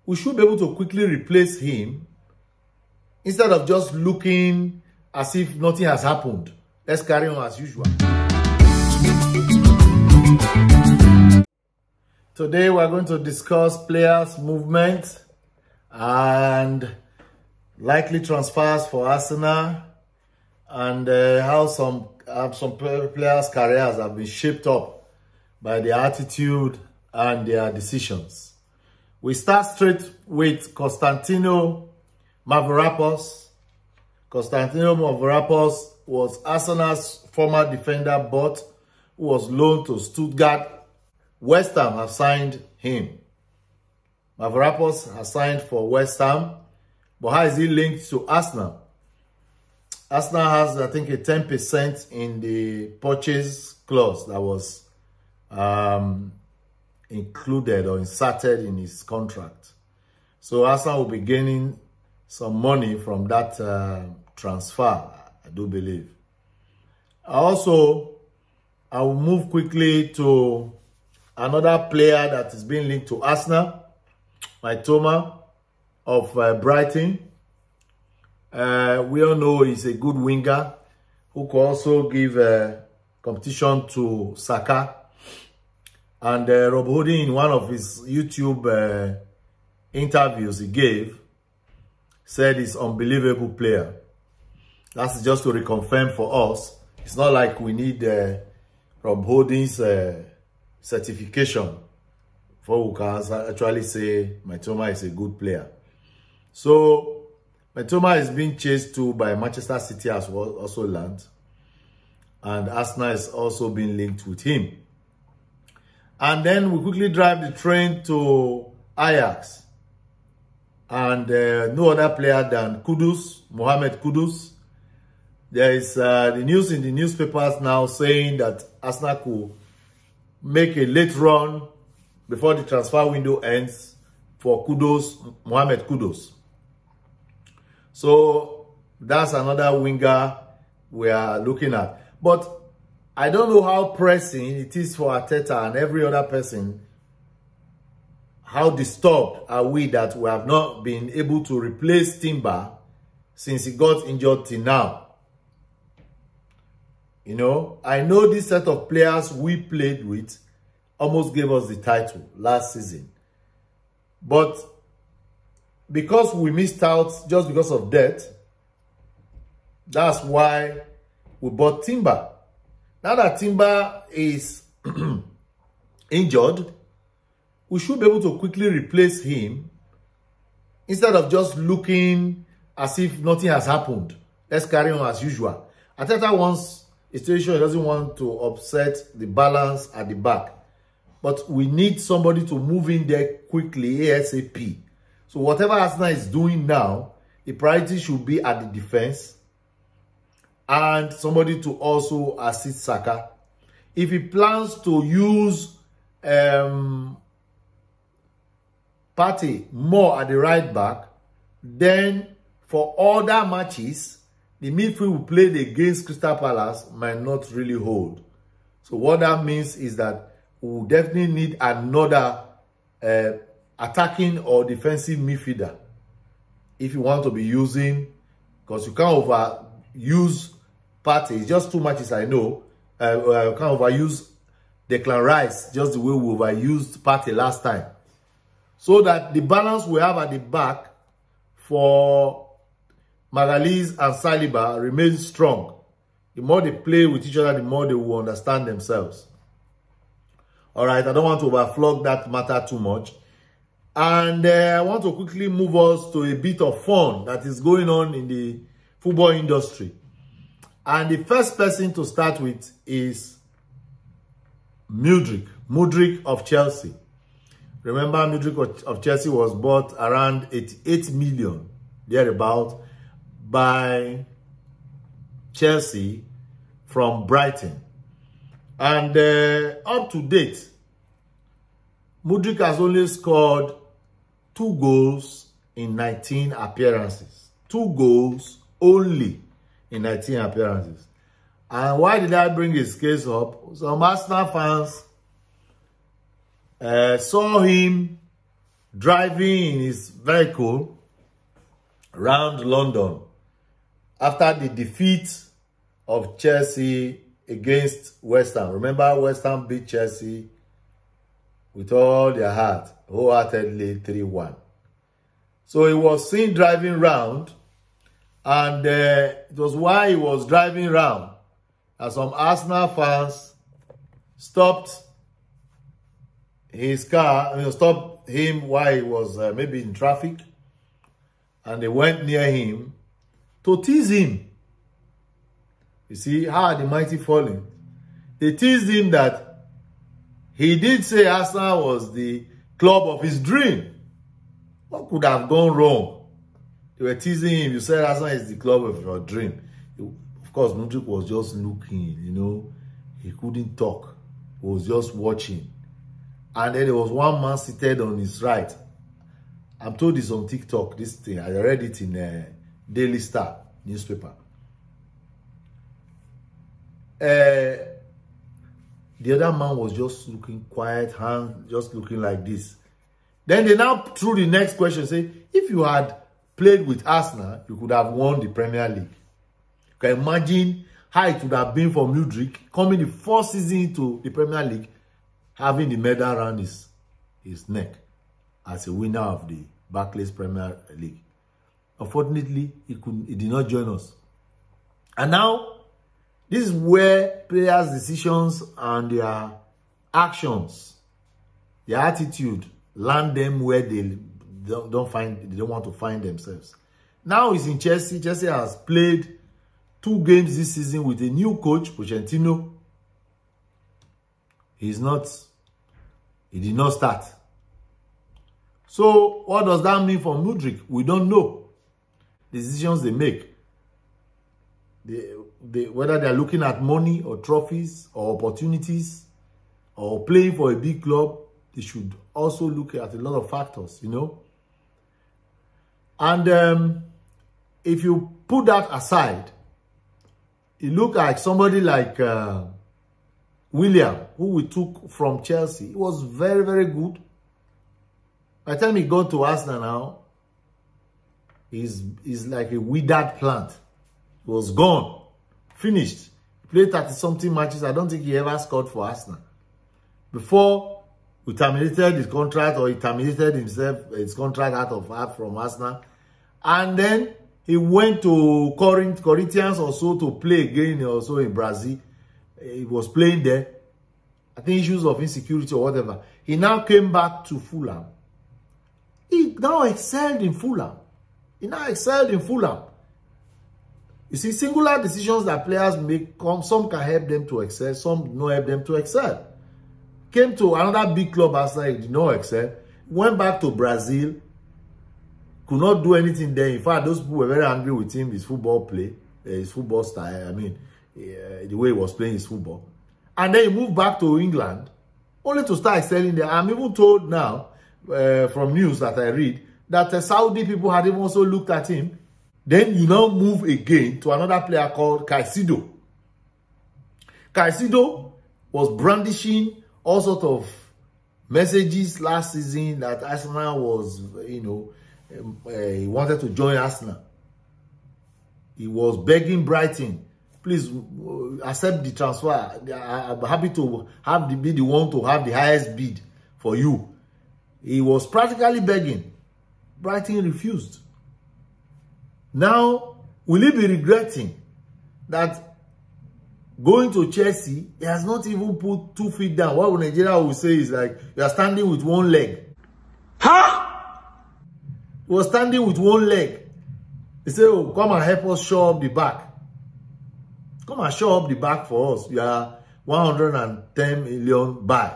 we should be able to quickly replace him instead of just looking as if nothing has happened. Let's carry on as usual. Today we're going to discuss players' movement and likely transfers for Arsenal, and how some players' careers have been shaped up by their attitude and their decisions. We start straight with Constantino Mavropanos. Constantino Mavropanos was Arsenal's former defender, but who was loaned to Stuttgart. West Ham have signed him. Mavropanos has signed for West Ham, but how is he linked to Arsenal? Arsenal has, I think, a 10% in the purchase clause that was included or inserted in his contract. So Arsenal will be gaining some money from that transfer, I do believe. I will move quickly to another player that is being linked to Arsenal, Mykhailo of Brighton. We all know he's a good winger who could also give competition to Saka. And Rob Holding, in one of his YouTube interviews he gave, said he's an unbelievable player. That's just to reconfirm for us. It's not like we need Rob Holding's certification before we can actually say Mykhailo is a good player. So Mykhailo is being chased to by Manchester City as well, also learned. And Arsenal is also being linked with him. And then we quickly drive the train to Ajax. And no other player than Mohamed Kudus. There is the news in the newspapers now saying that Arsenal could make a late run before the transfer window ends for Mohamed Kudus. So that's another winger we are looking at. But I don't know how pressing it is for Arteta and every other person. How disturbed are we that we have not been able to replace Timber since he got injured till now? You know, I know this set of players we played with almost gave us the title last season. But because we missed out just because of death, that's why we bought Timber. Now that Timber is injured, we should be able to quickly replace him instead of just looking as if nothing has happened. Let's carry on as usual. Arteta wants a situation, he doesn't want to upset the balance at the back. But we need somebody to move in there quickly, ASAP. So whatever Arsenal is doing now, the priority should be at the defense and somebody to also assist Saka. If he plans to use Partey more at the right back, then for other matches, the midfield we played against Crystal Palace might not really hold. So what that means is that we will definitely need another attacking or defensive midfielder if you want to be using, because you can't overuse Partey. It's just too much, as I know. You can't overuse Declan Rice just the way we overused Partey last time. So that the balance we have at the back for Magalhaes and Saliba remains strong. The more they play with each other, the more they will understand themselves. All right, I don't want to overflog that matter too much. And I want to quickly move us to a bit of fun that is going on in the football industry. And the first person to start with is Mudryk of Chelsea. Remember, Mudryk of Chelsea was bought around 88 million, thereabout, by Chelsea from Brighton. And up to date, Mudryk has only scored 2 goals in 19 appearances. 2 goals only in 19 appearances. And why did I bring his case up? Some Arsenal fans saw him driving in his vehicle around London after the defeat of Chelsea against West Ham. Remember, West Ham beat Chelsea with all their heart, wholeheartedly 3-1. So he was seen driving around, and it was while he was driving around that some Arsenal fans stopped his car, stopped him while he was maybe in traffic, and they went near him to tease him. You see, how are the mighty falling? They teased him that he did say Arsenal was the club of his dream. What could have gone wrong? They were teasing him. You said Arsenal is the club of your dream. Of course, Mudryk was just looking, He couldn't talk. He was just watching. And then there was one man seated on his right. I'm told it's on TikTok, this thing. I read it in Daily Star newspaper. The other man was just looking quiet, hand just looking like this. Then they now threw the next question, say, if you had played with Arsenal, you could have won the Premier League. You can imagine how it would have been for Mudryk coming the first season into the Premier League, having the medal around his neck as a winner of the Barclays Premier League. Unfortunately, he did not join us. And now, this is where players' decisions and their actions, their attitude, land them where they don't want to find themselves. Now he's in Chelsea. Chelsea has played 2 games this season with a new coach, Pochettino. He did not start. So what does that mean for Mudryk? We don't know. The decisions they make. Whether they're looking at money or trophies or opportunities or playing for a big club, they should also look at a lot of factors, And if you put that aside, you look at somebody like William, who we took from Chelsea. He was very, very good. By the time he got to Arsenal now, he's like a withered plant. He was gone. Finished. He played 30-something matches. I don't think he ever scored for Arsenal. Before we terminated his contract, or he terminated his contract from Arsenal. And then he went to Corinthians also to play again also in Brazil. He was playing there. I think issues of insecurity or whatever. He now came back to Fulham. He now excelled in Fulham. You see, singular decisions that players make, some can help them to excel, some do not help them to excel. Came to another big club after he did not excel. Went back to Brazil. Could not do anything there. In fact, those people were very angry with him, his football play, his football style. The way he was playing his football. And then he moved back to England, only to start excelling there. I'm even told now, from news that I read, that Saudi people had even also looked at him. Then you now move again to another player called Caicedo. Caicedo was brandishing all sorts of messages last season that Arsenal was, he wanted to join Arsenal. He was begging Brighton, please accept the transfer. I'm happy to be the one to have the highest bid for you. He was practically begging. Brighton refused. Now, will he be regretting that going to Chelsea, he has not even put 2 feet down? What Nigeria will say is like, you are standing with one leg. Huh? He was standing with one leg. He said, oh, come and help us show up the back. Come and show up the back for us. You are 110 million buy.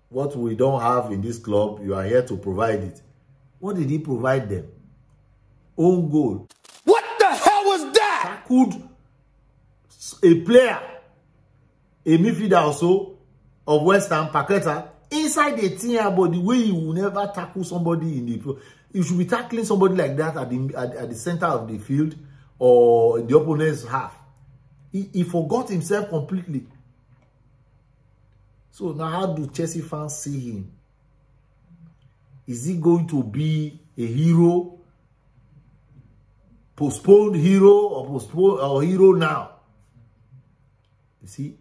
What we don't have in this club, you are here to provide it. What did he provide them? Own goal. What the hell was that? Tackled a player, a midfielder also of West Ham, Paqueta, inside the team, but the way you will never tackle somebody in the, you should be tackling somebody like that at the center of the field or in the opponent's half. He forgot himself completely. So now how do Chelsea fans see him? Is he going to be a hero? Postponed hero or hero now? You see,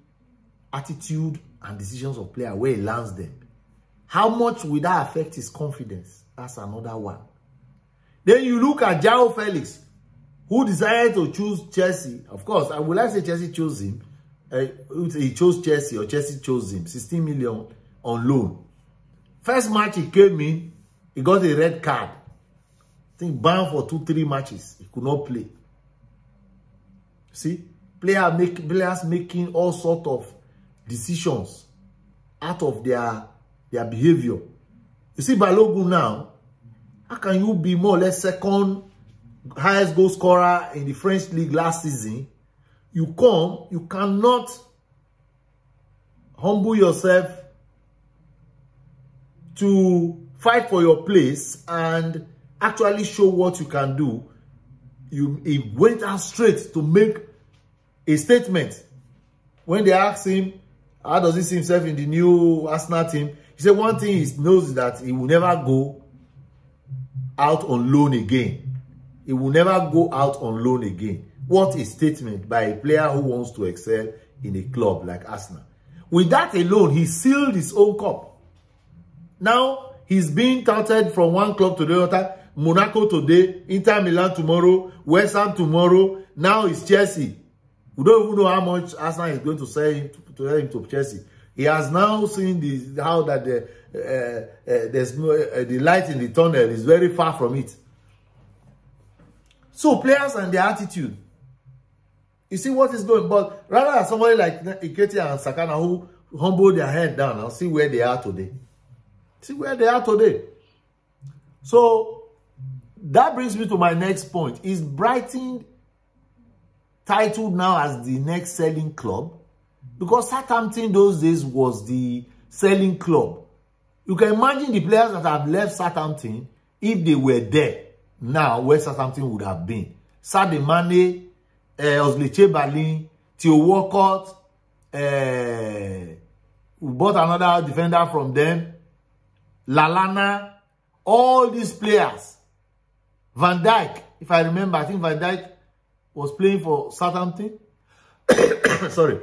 attitude and decisions of player, where he lands them. How much will that affect his confidence? That's another one. Then you look at João Felix, who decided to choose Chelsea. Of course, I would like to say Chelsea chose him. He chose Chelsea, or Chelsea chose him. 16 million on loan. First match he came in, he got a red card. I think banned for 2-3 matches. He could not play. See, players making all sorts of decisions out of their behavior. You see, Balogun now, how can you be more or less second highest goal scorer in the French league last season? You cannot humble yourself to fight for your place and actually show what you can do. He went out straight to make a statement. When they asked him, how does he see himself in the new Arsenal team? He said one thing he knows is that he will never go out on loan again. He will never go out on loan again. What a statement by a player who wants to excel in a club like Arsenal. With that alone, he sealed his own cup. Now, he's being touted from one club to the other. Monaco today, Inter Milan tomorrow, West Ham tomorrow. Now it's Chelsea. We don't even know how much Arsenal is going to sell him to Chelsea. He has now seen how that there's the light in the tunnel is very far from it. So players and their attitude. You see what is going, but rather than somebody like Nketiah and Sakana who humble their head down and see where they are today. See where they are today. So that brings me to my next point. Is Brighton titled now as the next selling club? Because Southampton those days was the selling club. You can imagine the players that have left Southampton if they were there now, where Southampton would have been. Sadio Mane, Oxlade-Chamberlain, Theo Walcott, we bought another defender from them, Lallana, all these players. Van Dijk, if I remember, I think Van Dijk was playing for Southampton. Sorry.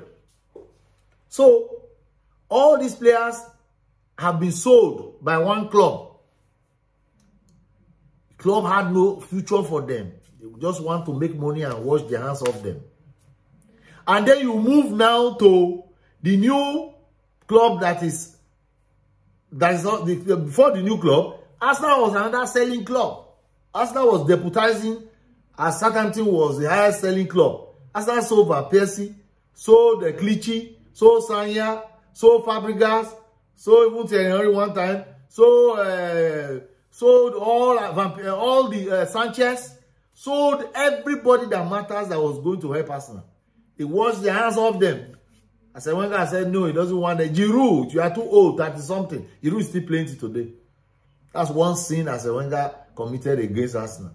So, all these players have been sold by one club. The club had no future for them. They just want to make money and wash their hands off them. And then you move now to the new club before the new club, Arsenal was another selling club. Arsenal was deputizing as Southampton was the highest selling club. Arsenal sold Van Persie, sold Clichy, sold Sanya, sold Fabregas, sold even Thierry Henry one time, sold all the Sanchez, sold everybody that matters that was going to help Arsenal. He washed their hands off them. Wenger said no, he doesn't want it. Giroud, you are too old, 30-something. Giroud is still playing it today. That's one sin Wenger committed against Arsenal.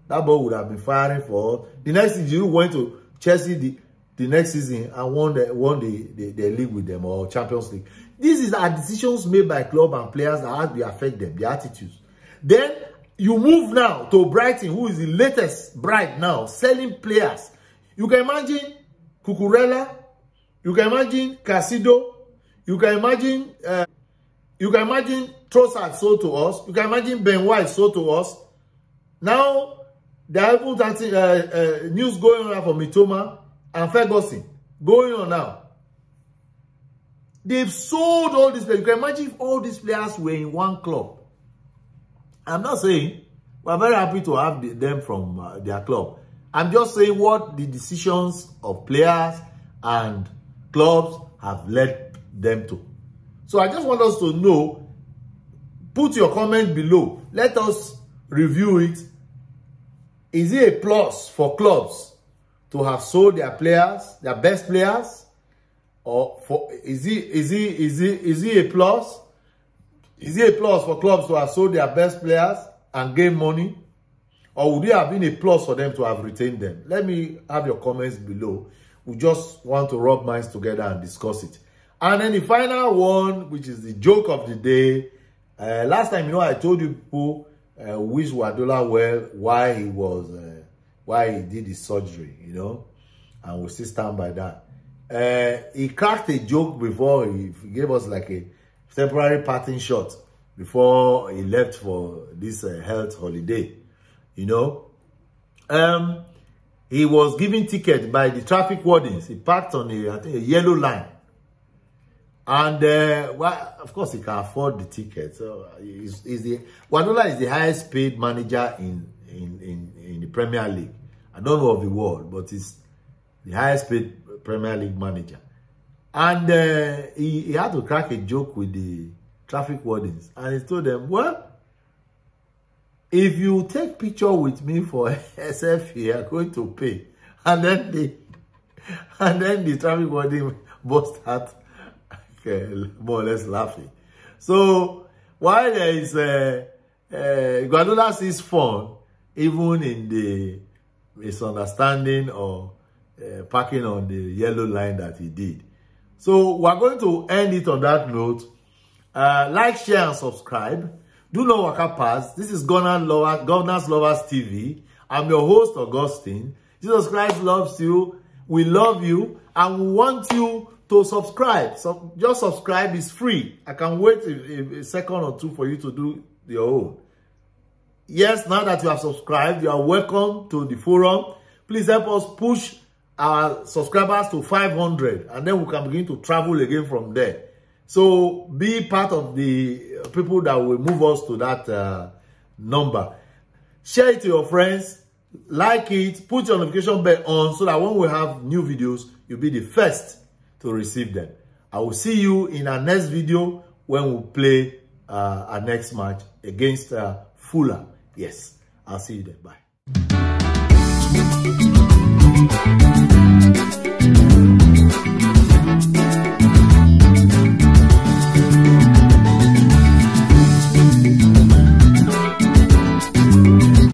That boy would have been firing for. The next thing, Giroud went to Chelsea the next season and won the league with them, or Champions League. These are decisions made by club and players that have to affect them, their attitudes. Then you move now to Brighton, who is the latest bride now, selling players. You can imagine Cucurella, you can imagine Caicedo, you can imagine Trossard sold to us, you can imagine Ben White sold to us. Now there are even news going on for Mitoma and Ferguson going on now. They've sold all these players. You can imagine if all these players were in one club. I'm not saying we're very happy to have them from their club. I'm just saying what the decisions of players and clubs have led them to. So I just want us to know, put your comment below. Let us review it. Is it a plus for clubs to have sold their players, their best players? Or is it a plus? Is it a plus for clubs to have sold their best players and gain money? Or would it have been a plus for them to have retained them? Let me have your comments below. We just want to rub minds together and discuss it. And then the final one, which is the joke of the day, Last time, you know, I told you people wish Guardiola well why he did his surgery, you know, and we'll still stand by that. He cracked a joke before he gave us like a temporary parting shot before he left for this health holiday, you know. He was given ticket by the traffic wardens. He parked on I think a yellow line. And well, of course, he can afford the ticket. So Guardiola is the highest paid manager in the Premier League. I don't know of the world, but he's the highest paid Premier League manager. And he had to crack a joke with the traffic wardens, and he told them, well, if you take picture with me for SF, you are going to pay. And then the traffic warden burst out more or less laughing. So while there is Guardiola sees fun even in the misunderstanding or parking on the yellow line that he did. So we're going to end it on that note. Like, share, and subscribe. Do not waka pass. This is Gunners Lovers TV. I'm your host, Augustine. Jesus Christ loves you. We love you, and we want you to subscribe. So just subscribe. It's free. I can wait a second or two for you to do your own. Yes, now that you have subscribed, you are welcome to the forum. Please help us push our subscribers to 500, and then we can begin to travel again from there. So be part of the people that will move us to that number. Share it to your friends, like it, put your notification bell on so that when we have new videos, you'll be the first to receive them. I will see you in our next video when we play our next match against Fulham. Yes, I'll see you there. Bye.